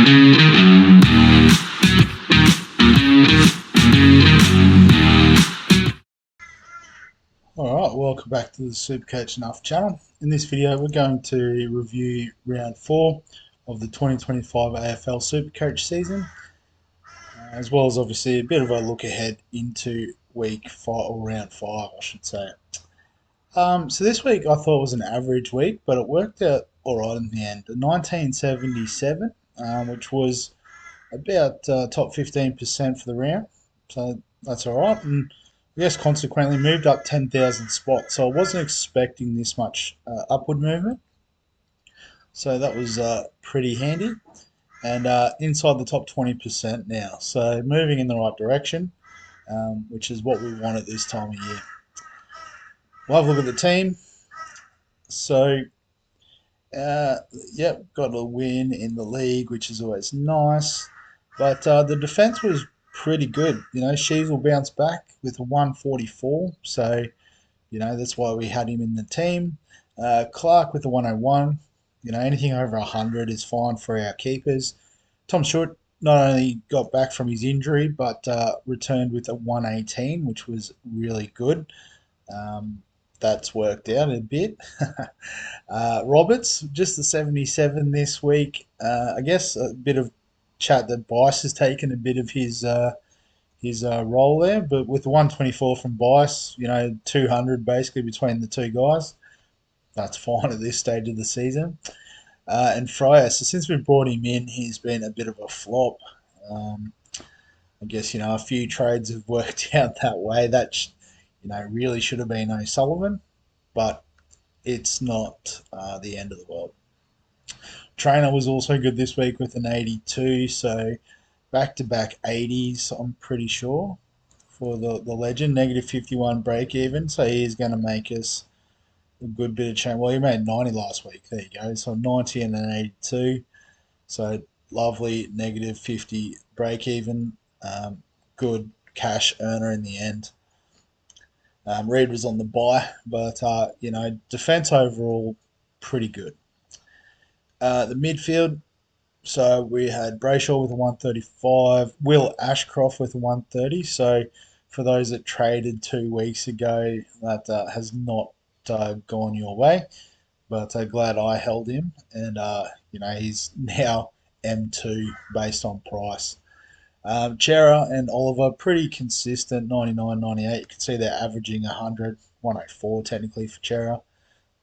Alright, welcome back to the Supercoach Enough channel. In this video we're going to review round 4 of the 2025 AFL Supercoach season, as well as obviously a bit of a look ahead into week 5, or round 5 I should say. So this week I thought was an average week, but it worked out alright in the end. 1977, which was about top 15% for the round, so that's alright. And I guess consequently moved up 10,000 spots, so I wasn't expecting this much upward movement, so that was pretty handy. And inside the top 20% now, so moving in the right direction, which is what we want at this time of year. We'll have a look at the team. So, yep, got a win in the league, which is always nice. But the defence was pretty good. Sheaves will bounce back with a 144, so that's why we had him in the team. Clark with a 101. Anything over 100 is fine for our keepers. Tom Short not only got back from his injury, but returned with a 118, which was really good. That's worked out a bit. Roberts, just the 77 this week. I guess a bit of chat that Bice has taken a bit of his role there, but with the 124 from Bice, 200 basically between the two guys, that's fine at this stage of the season. And Fryer, so since we brought him in, he's been a bit of a flop. I guess a few trades have worked out that way. That really should have been O'Sullivan, but it's not the end of the world. Trainer was also good this week with an 82, so back-to-back 80s, I'm pretty sure, for the legend. Negative 51 break even, so he is going to make us a good bit of change. Well, he made 90 last week. There you go. So 90 and an 82. So lovely negative 50 break even. Good cash earner in the end. Reed was on the buy, but defense overall pretty good. The midfield, so we had Brayshaw with a 135, Will Ashcroft with a 130. So for those that traded 2 weeks ago, that has not gone your way, but glad I held him, and he's now M2 based on price. Chera and Oliver pretty consistent, 99, 98. You can see they're averaging 100, 104 technically for Chera,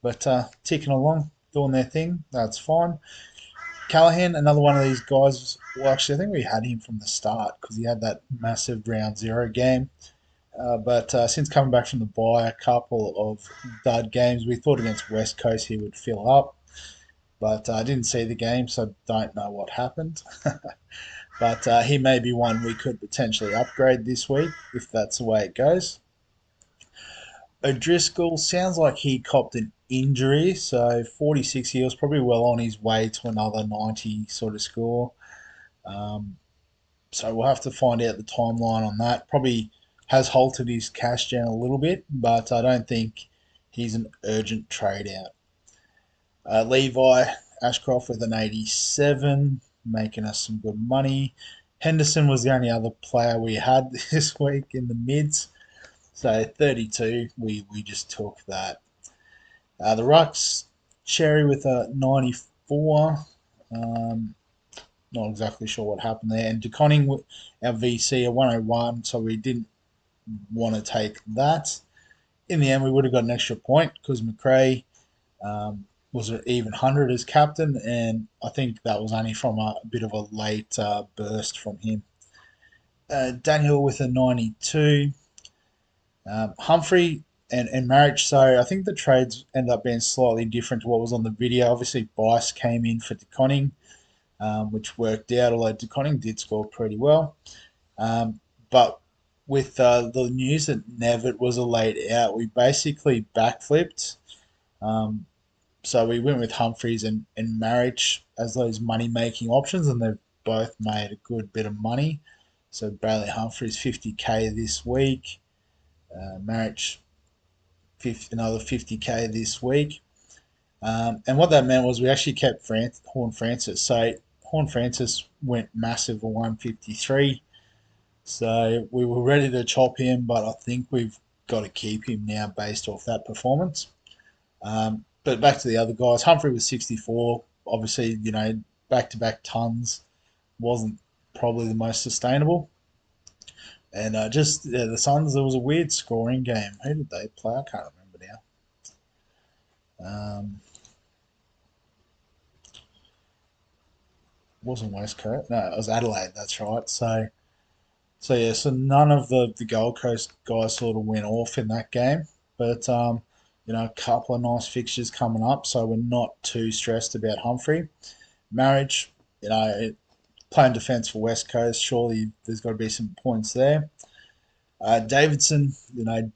but ticking along, doing their thing. That's fine. Callahan, another one of these guys. Well, actually, I think we had him from the start because he had that massive round 0 game. But since coming back from the bye, a couple of dud games, we thought against West Coast he would fill up, but I didn't see the game, so don't know what happened. But he may be one we could potentially upgrade this week if that's the way it goes. O'Driscoll sounds like he copped an injury, so 46, he was probably well on his way to another 90 sort of score. So we'll have to find out the timeline on that. Probably has halted his cash gen a little bit, but I don't think he's an urgent trade out. Levi Ashcroft with an 87, making us some good money. Henderson was the only other player we had this week in the mids, so 32, we just took that. The Rucks, Cherry with a 94. Not exactly sure what happened there. And DeConning, our VC, a 101, so we didn't want to take that. In the end, we would have got an extra point because McRae was an even 100 as captain, and I think that was only from a bit of a late burst from him. Daniel with a 92. Humphrey and Marriage, so I think the trades end up being slightly different to what was on the video. Obviously, Bice came in for DeConning, which worked out, although DeConning did score pretty well. But with the news that Nevitt was a late out, we basically backflipped. So we went with Humphreys and Marriage as those money-making options, and they've both made a good bit of money. So Bradley Humphreys, 50k this week. Marriage, another 50k this week. And what that meant was we actually kept Horn Francis. So Horn Francis went massive for 153. So we were ready to chop him, but I think we've got to keep him now based off that performance. But back to the other guys. Humphrey was 64. Obviously, back to back tons wasn't probably the most sustainable. And the Suns, there was a weird scoring game. Who did they play? I can't remember now. Wasn't West Coast. No, it was Adelaide. That's right. So none of the Gold Coast guys sort of went off in that game, but a couple of nice fixtures coming up, so we're not too stressed about Humphrey. Marriage, playing defence for West Coast, surely there's got to be some points there. Davidson,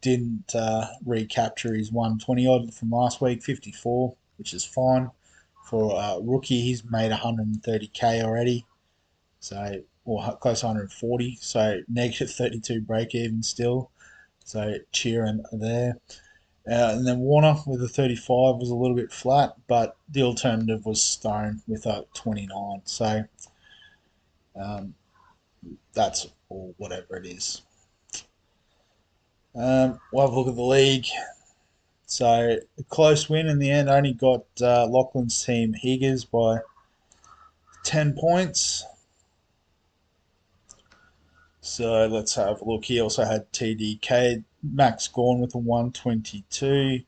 didn't recapture his 120 odd from last week, 54, which is fine for a rookie. He's made 130k already, so or close to 140, so negative 32 break even still. So cheering there. And then Warner with a 35 was a little bit flat, but the alternative was Stone with a 29. So um, that's or whatever it is. We'll have a look at the league. So a close win in the end. Only got Lachlan's team Higgers by 10 points. So let's have a look. He also had TDK. Max Gorn with a 122.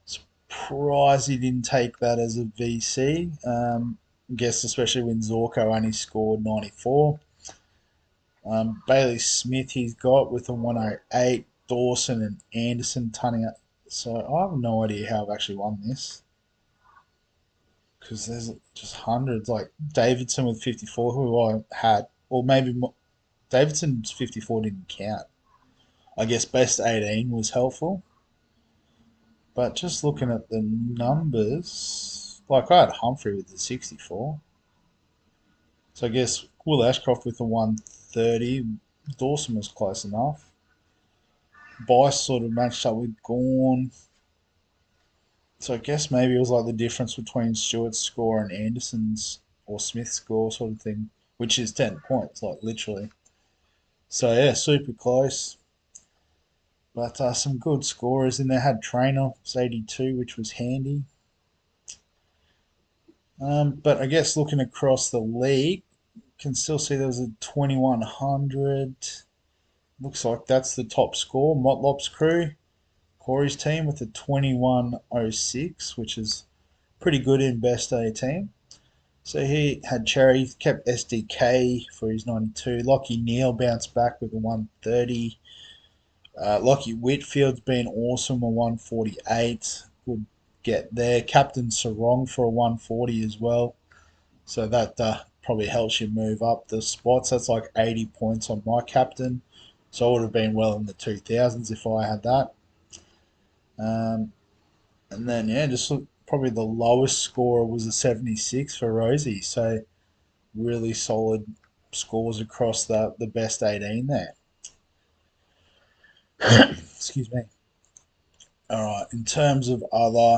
Surprised he didn't take that as a VC. I guess especially when Zorko only scored 94. Bailey Smith he's got with a 108. Dawson and Anderson tunning up. So I have no idea how I've actually won this. Because there's just hundreds. Like Davidson with 54, who I had. Or maybe Davidson's 54 didn't count. I guess best 18 was helpful. But just looking at the numbers, like I had Humphrey with the 64. So I guess Will Ashcroft with the 130. Dawson was close enough. Bice sort of matched up with Gorn. So I guess maybe it was like the difference between Stewart's score and Anderson's or Smith's score sort of thing, which is 10 points, like literally. So yeah, super close. But some good scorers in there. Had Trainer, was 82, which was handy. But I guess looking across the league, can still see there's a 2100. Looks like that's the top score. Motlop's crew, Corey's team with a 2106, which is pretty good in best 18. So he had Cherry, kept SDK for his 92. Lockie Neal bounced back with a 130. Lockie Whitfield's been awesome, a 148. Good get there. Captain Sarong for a 140 as well. So that probably helps you move up the spots. That's like 80 points on my captain. So I would have been well in the 2000s if I had that. And then, yeah, just look, probably the lowest score was a 76 for Rosie. So really solid scores across the best 18 there. Excuse me. All right. In terms of other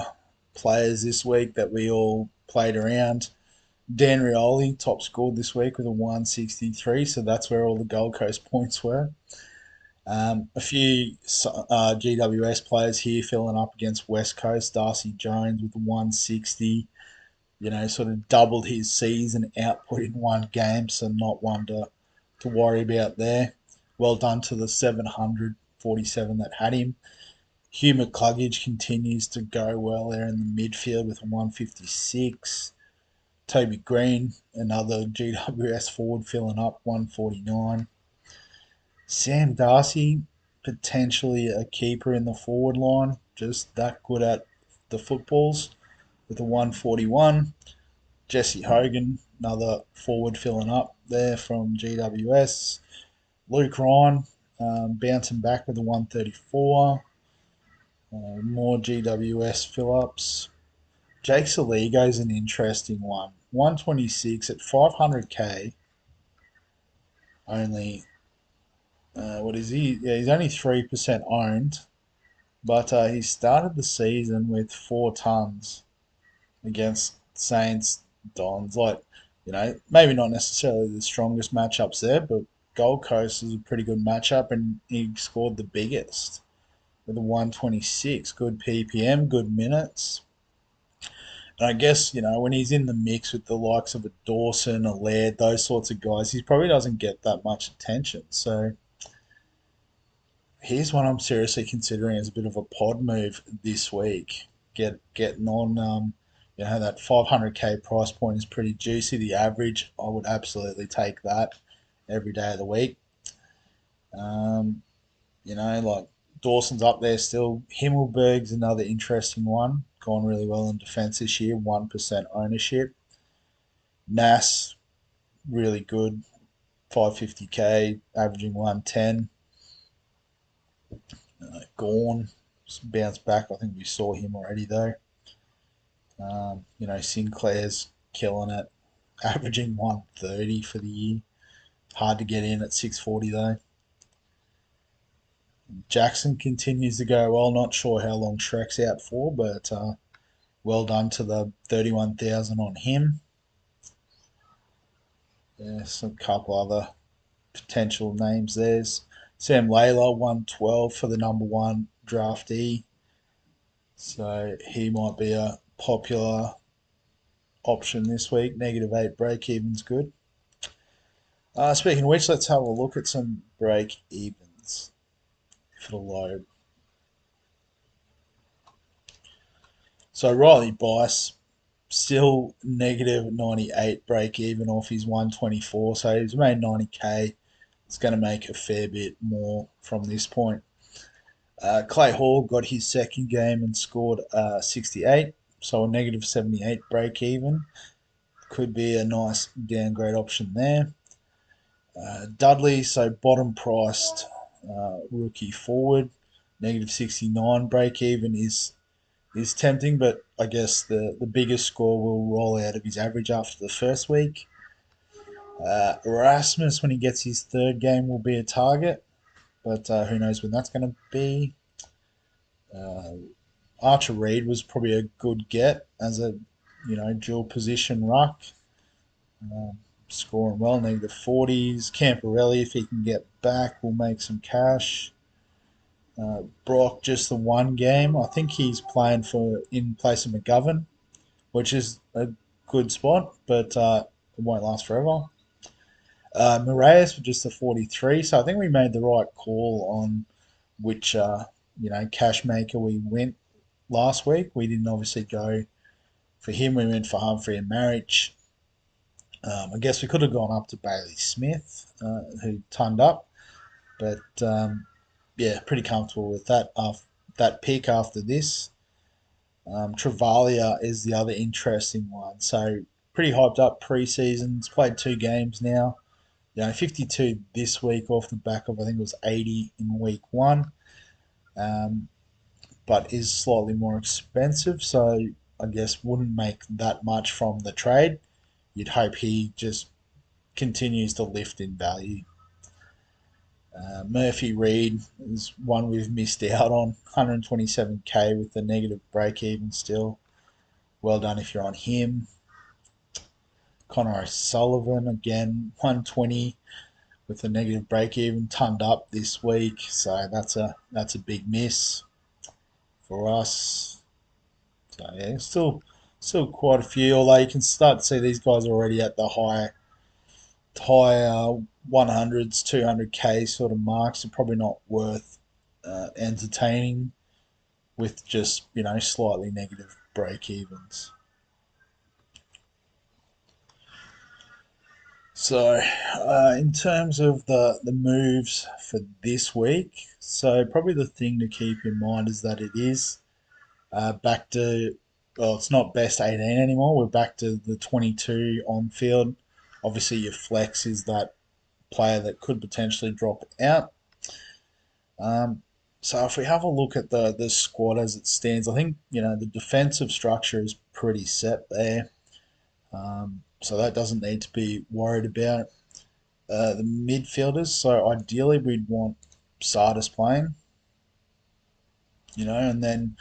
players this week that we all played around, Dan Rioli top scored this week with a 163, so that's where all the Gold Coast points were. A few GWS players here filling up against West Coast. Darcy Jones with a 160, sort of doubled his season output in one game, so not one to worry about there. Well done to the 747 that had him. Hugh McCluggage continues to go well there in the midfield with a 156. Toby Green, another GWS forward, filling up 149. Sam Darcy, potentially a keeper in the forward line, just that good at the footballs with a 141. Jesse Hogan, another forward, filling up there from GWS. Luke Ryan, bouncing back with a 134. More GWS fill ups. Jake Saligo's an interesting one. 126 at 500k. Only, what is he? Yeah, he's only 3% owned, but he started the season with 4 tons against Saints, Dons. Like, Maybe not necessarily the strongest matchups there, but Gold Coast is a pretty good matchup, and he scored the biggest with a 126. Good PPM, good minutes. And I guess, when he's in the mix with the likes of a Dawson, a Laird, those sorts of guys, he probably doesn't get that much attention. So here's one I'm seriously considering as a bit of a pod move this week. Getting on, that 500k price point is pretty juicy. The average, I would absolutely take that every day of the week. Um, like Dawson's up there still. Himmelberg's another interesting one. Gone really well in defence this year, 1% ownership. Nas, really good, 550k, averaging 110. Gorn, bounced back. I think we saw him already though. Sinclair's killing it, averaging 130 for the year. Hard to get in at 640 though. Jackson continues to go well. Not sure how long Shrek's out for, but well done to the 31,000 on him. Yes, a couple other potential names there's Sam Layla, 112 for the number one draftee. So he might be a popular option this week. -8 break even's good. Speaking of which, let's have a look at some break evens for the load. So Riley Bice still -98 break even off his 124. So he's made 90k. It's going to make a fair bit more from this point. Clay Hall got his second game and scored 68, so a -78 break even. Could be a nice downgrade option there. Dudley, so bottom priced rookie forward, -69 break even is tempting, but I guess the biggest score will roll out of his average after the first week. Erasmus, when he gets his third game, will be a target, but who knows when that's going to be. Uh, Archer Reed was probably a good get as a dual position ruck, scoring well, -40s. Camporelli, if he can get back, will make some cash. Brock, just the one game. I think he's playing for in place of McGovern, which is a good spot, but it won't last forever. Moraes for just the 43, so I think we made the right call on which cash maker we went last week. We didn't obviously go for him. We went for Humphrey and Marriage. I guess we could have gone up to Bailey Smith, who turned up, but yeah, pretty comfortable with that pick after this. Travalia is the other interesting one. So pretty hyped up pre-season. He's played 2 games now. 52 this week off the back of I think it was 80 in week one. But is slightly more expensive, so I guess wouldn't make that much from the trade. You'd hope he just continues to lift in value. Murphy Reed is one we've missed out on, 127k with the negative break even still. Well done if you're on him. Connor O'Sullivan again, 120 with the negative break even, turned up this week, so that's a big miss for us. So yeah, still quite a few. Although you can start to see these guys already at the high 100s, 200k sort of marks. Are probably not worth entertaining with just slightly negative break evens. So, in terms of the moves for this week, so probably the thing to keep in mind is that it is back to, well, it's not best 18 anymore. We're back to the 22 on field. Obviously, your flex is that player that could potentially drop out. So if we have a look at the squad as it stands, I think the defensive structure is pretty set there. So that doesn't need to be worried about. The midfielders, so ideally we'd want Sardis playing, and then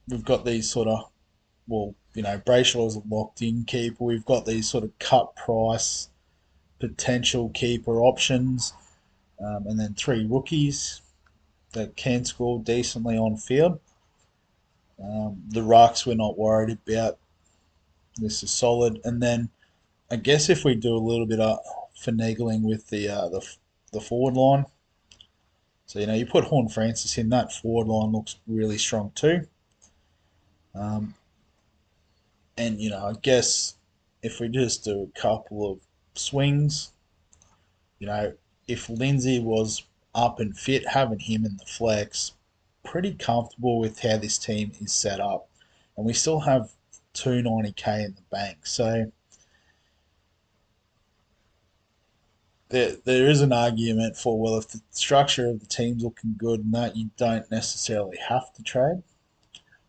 we've got these sort of well, Brayshaw's a locked in keeper. We've got these sort of cut price potential keeper options, and then three rookies that can score decently on field. The rucks we're not worried about. This is solid. And then I guess if we do a little bit of finagling with the forward line, so you put Horn Francis in, that forward line looks really strong too. Um, and I guess if we just do a couple of swings, you know, if Lindsay was up and fit, having him in the flex, pretty comfortable with how this team is set up, and we still have 290k in the bank. So there is an argument for, well, if the structure of the team's looking good and that, you don't necessarily have to trade.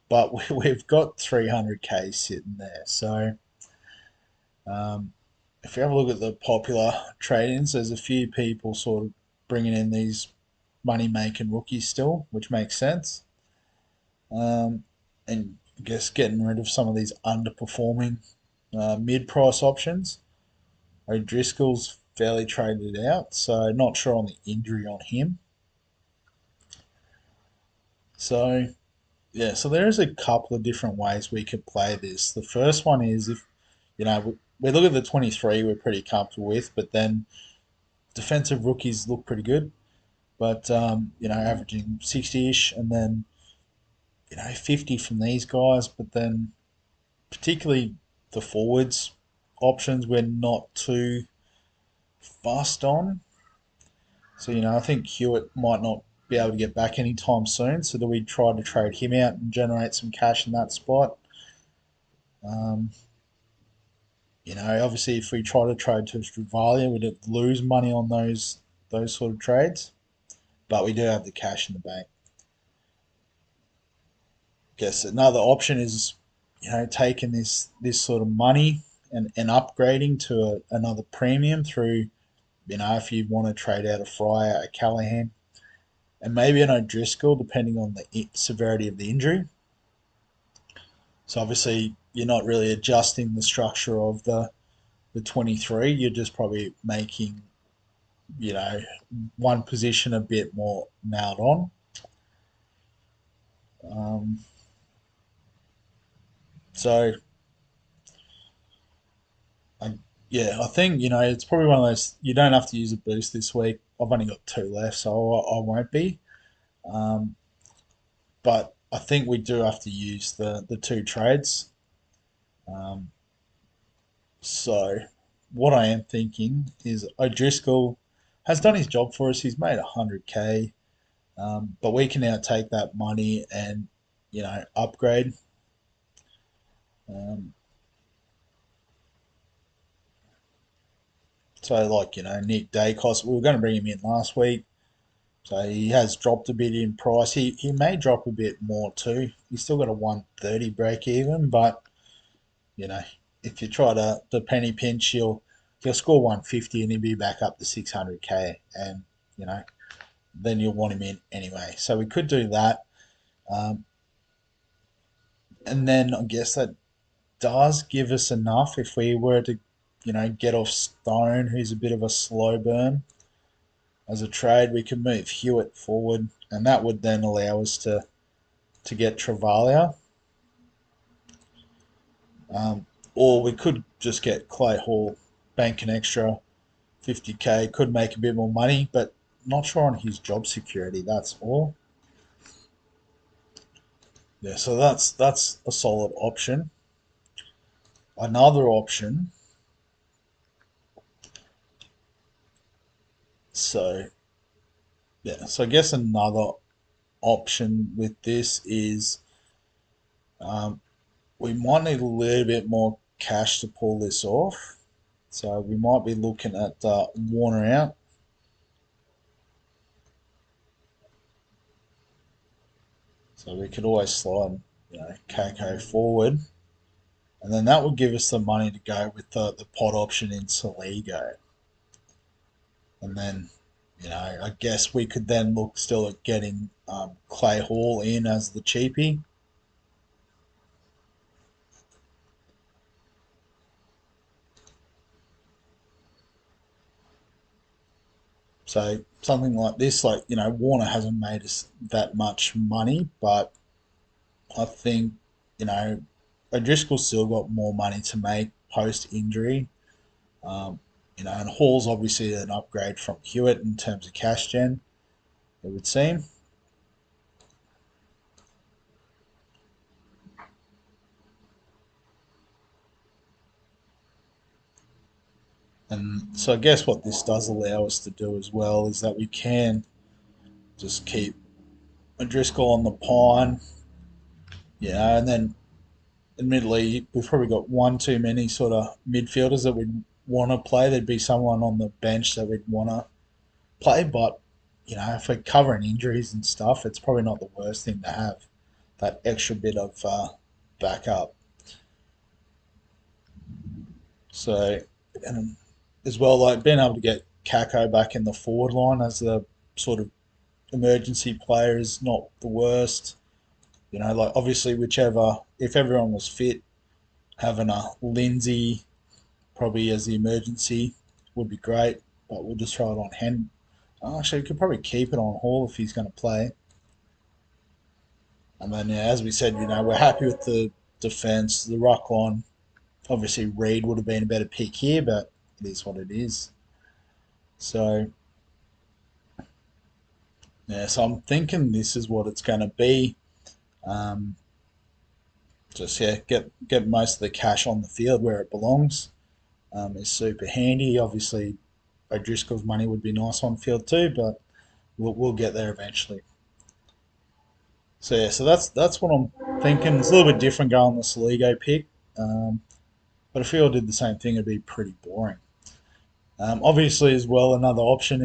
But we've got 300k sitting there. So if you have a look at the popular trade-ins, there's a few people sort of bringing in these money-making rookies still, which makes sense. And I guess getting rid of some of these underperforming mid-price options. O'Driscoll's fairly traded out, so not sure on the injury on him. So yeah, so there is a couple of different ways we could play this. The first one is if we look at the 23, we're pretty comfortable with, but then defensive rookies look pretty good, but averaging 60ish, and then 50 from these guys, but then particularly the forwards options we're not too fussed on. So I think Hewitt might not be able to get back anytime soon. So do we try to trade him out and generate some cash in that spot? Um, Obviously, if we try to trade to Stravalia, we'd lose money on those sort of trades, but we do have the cash in the bank. Guess another option is, taking this sort of money and upgrading to another premium through, if you want to trade out a Fryer, a Callahan, and maybe an O'Driscoll, depending on the severity of the injury. So obviously, you're not really adjusting the structure of the 23. You're just probably making, you know, one position a bit more nailed on. Um, so, I, yeah, I think, it's probably one of those, you don't have to use a boost this week. I've only got two left, so I won't be. Um, but I think we do have to use the two trades. Um, so, what I am thinking is O'Driscoll has done his job for us. He's made 100k, but we can now take that money and upgrade. Um, so, like Nick Dacos, we were going to bring him in last week, so he has dropped a bit in price. He may drop a bit more too. He's still got a 130 break even, but you know if you try to penny pinch, he'll score 150 and he'll be back up to 600k, and you know then you'll want him in anyway. So we could do that. Um, and then I guess that does give us enough if we were to, get off Stone, who's a bit of a slow burn. As a trade, we could move Hewitt forward, and that would then allow us to get Travalia. Or we could just get Clay Hall, bank an extra 50k, could make a bit more money, but not sure on his job security, that's all. Yeah, so that's a solid option. Another option, so yeah, so I guess another option with this is um, we might need a little bit more cash to pull this off. So we might be looking at Warner out. So we could always slide, KK forward. And then that would give us the money to go with the pot option in Saligo. And then, I guess we could then look still at getting Clay Hall in as the cheapie. So something like this, like, Warner hasn't made us that much money, but I think, you know, O'Driscoll's still got more money to make post injury. Um, and Hall's obviously an upgrade from Hewitt in terms of cash gen, it would seem. And so I guess what this does allow us to do as well is that we can just keep O'Driscoll on the pine, and then admittedly we've probably got one too many sort of midfielders that we'd want to play. There'd be someone on the bench that we'd want to play, but if we're covering injuries and stuff, it's probably not the worst thing to have that extra bit of backup. So, and as well, like being able to get Kako back in the forward line as a sort of emergency player is not the worst. Like obviously, whichever, if everyone was fit, having a Lindsay probably as the emergency would be great, but we'll just try it on Hen. Actually, we could probably keep it on Hall if he's going to play. And then, yeah, as we said, we're happy with the defence, the ruck line. Obviously, Reed would have been a better pick here, but it is what it is. So, yeah, so I'm thinking this is what it's going to be. Um, just, yeah, get most of the cash on the field where it belongs. Is super handy. Obviously, O'Driscoll's money would be nice on field too, but we'll get there eventually. So yeah, so that's what I'm thinking. It's a little bit different going the Saligo pick, but if we all did the same thing, it'd be pretty boring. Obviously, as well, another option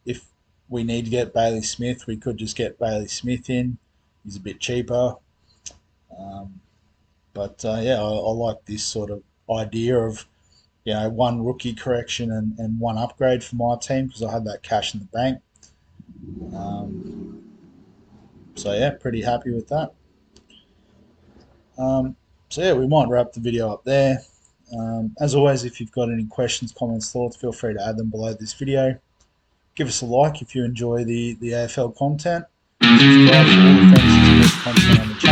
if we need to get Bailey Smith, we could just get Bailey Smith in. He's a bit cheaper, um, but yeah, I like this sort of idea of one rookie correction and one upgrade for my team because I had that cash in the bank. Um, so yeah, pretty happy with that. Um, so yeah, we might wrap the video up there. As always, if you've got any questions, comments, thoughts, feel free to add them below this video. Give us a like if you enjoy the AFL content. Subscribe for all the fantasy sports content on the channel.